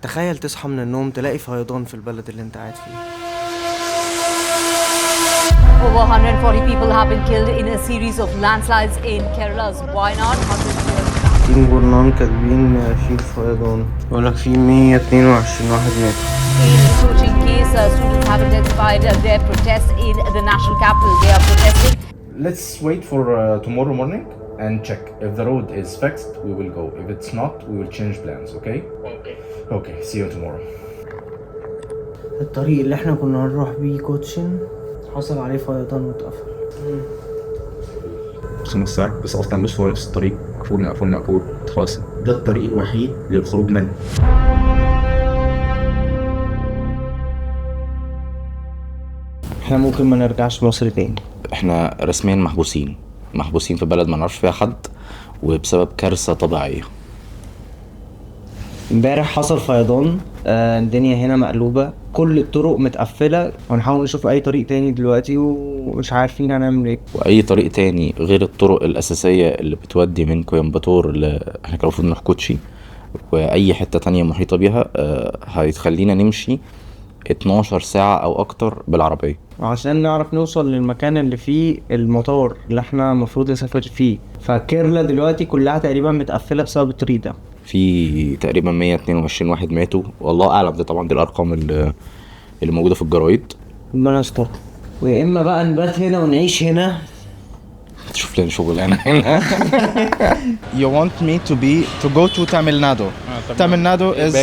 تخيل تصحى من النوم تلاقي فيضان في البلد اللي انت قاعد فيه. Over 140 people have been killed in a series of landslides in Kerala's Wayanad. في جورنال كاتبين في الفيضان يقولك في 122 واحد مات. In Cochin case, students have intensified their protests in the national capital. They are protesting. Let's wait for tomorrow morning and check. If the road is fixed, we will go. If it's not, we will change plans, okay? Okay, see you tomorrow. الطريق اللي احنا كنا هنروح بيه كوتشن حصل عليه فيضان واتقفل. 5 ساعات بس اصلا مش في نفس الطريق، قفلنا خلاص. ده الطريق الوحيد للخروج منه. احنا ممكن ما نرجعش مصر تاني. احنا رسميا محبوسين في بلد ما نعرفش فيها حد وبسبب كارثة طبيعية. امبارح حصل فيضان، الدنيا هنا مقلوبة، كل الطرق متقفلة، ونحاول نشوف اي طريق تاني دلوقتي ومش عارفين هنعمل ايه. واي طريق تاني غير الطرق الاساسية اللي بتودي من كويمباتور احنا كان المفروض نروح كوتشي واي حتة تانية محيطة بيها هيتخلينا نمشي 12 ساعة او اكتر بالعربية عشان نعرف نوصل للمكان اللي فيه المطار اللي احنا المفروض نسافر فيه. فكيرلا دلوقتي كلها تقريبا متقفلة بسبب الطريق ده. في تقريبا 122 واحد ماتوا، والله اعلم، ده طبعا دي الارقام اللي موجودة في الجرايد. ربنا يستر. ويا اما بقى نبات هنا ونعيش هنا، تشوف لنا شغلانة هنا. You want me to go to Tamil Nadu. Tamil Nadu is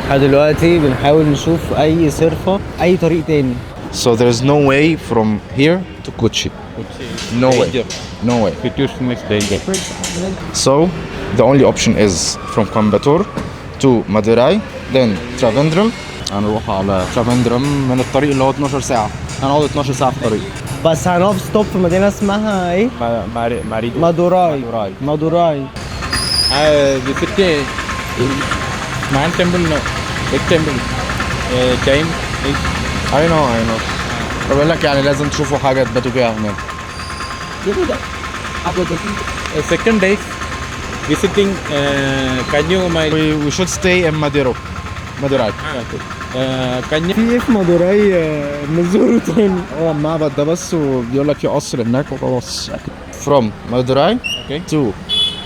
احنا دلوقتي بنحاول نشوف اي صرفة اي طريق تاني. So there is no way from here to Kochi. No way. No way. So the only option is from Coimbatore to Madurai, then Trivandrum. هنروح على Trivandrum من الطريق اللي هو 12 ساعة. هنقعد 12 ساعة في الطريق. بس هنقف ستوب في مدينة اسمها ايه؟ مادوراي. Visit Man temple, no. Big temple. Time is. I know. بقول لك يعني لازم تشوفوا حاجة تباتوا فيها هناك. Second day visiting Kanyakumari. we should stay in Madurai. Kanya. في ايه في مادوراي نزوره تاني؟ هو المعبد ده بس، وبيقول لك في قصر هناك وخلاص. From Madurai Okay. to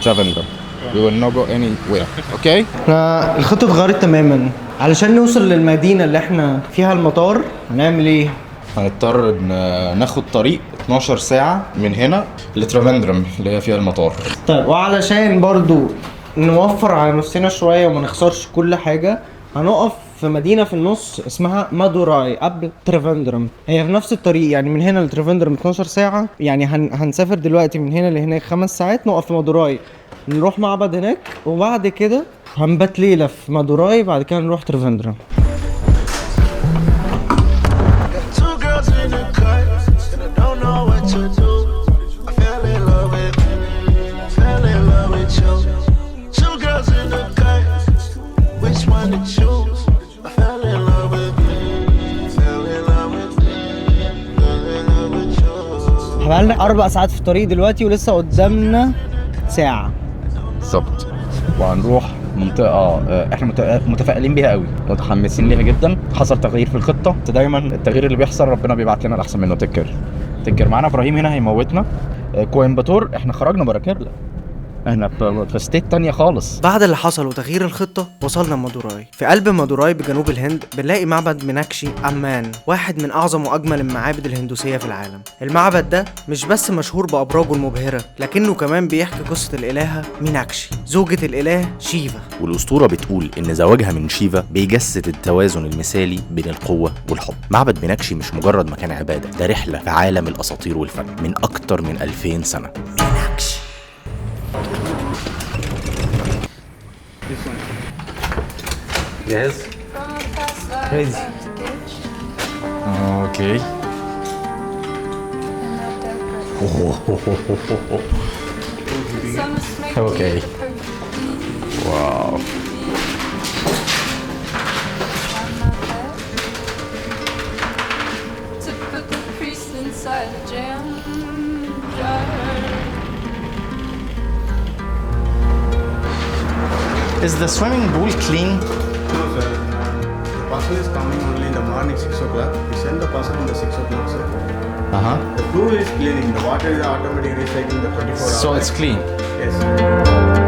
Trivandrum. We will not go anywhere. Okay? احنا الخطة اتغيرت تماما. علشان نوصل للمدينة اللي احنا فيها المطار هنعمل ايه؟ هنضطر ناخد طريق 12 ساعة من هنا لترافندرم اللي هي فيها المطار. طيب وعلشان برضو نوفر على نفسنا شوية وما نخسرش كل حاجة، هنقف في مدينة في النص اسمها مادوراي قبل تريفندرم. هي في نفس الطريق، يعني من هنا لتريفندرم 12 ساعة، يعني هنسافر دلوقتي من هنا لهناك 5 ساعات، نقف في مادوراي نروح معبد هناك، وبعد كده هنبات ليلة في مادوراي، بعد كده نروح تريفندرم. بقالنا 4 ساعات في الطريق دلوقتي ولسه قدامنا ساعة بالظبط. وهنروح منطقة احنا متفائلين بيها قوي، متحمسين ليها جدا. حصل تغيير في الخطة، دايما التغيير اللي بيحصل ربنا بيبعت لنا الأحسن منه. تكر معانا ابراهيم هنا هيموتنا. كويمباتور احنا خرجنا برا كيرلا، احنا في ستيت تانية خالص. بعد اللي حصل وتغيير الخطة وصلنا مادوراي. في قلب مادوراي بجنوب الهند بنلاقي معبد ميناكشي أمان، واحد من أعظم وأجمل المعابد الهندوسية في العالم. المعبد ده مش بس مشهور بأبراجه المبهرة، لكنه كمان بيحكي قصة الإلهة ميناكشي، زوجة الإله شيفا. والأسطورة بتقول إن زواجها من شيفا بيجسد التوازن المثالي بين القوة والحب. معبد ميناكشي مش مجرد مكان عبادة، ده رحلة في عالم الأساطير والفن من أكتر من 2000 سنة. ميناكشي. Yes. Crazy. Okay. Okay. Wow. To put the priest inside a jam jar. Is the swimming pool clean? parcel is coming only in the morning 6 o'clock. We send the parcel in the 6 o'clock, sir. Uh-huh. The pool is cleaning. The water is automatically recycling the 24 hours. So it's clean. Yes.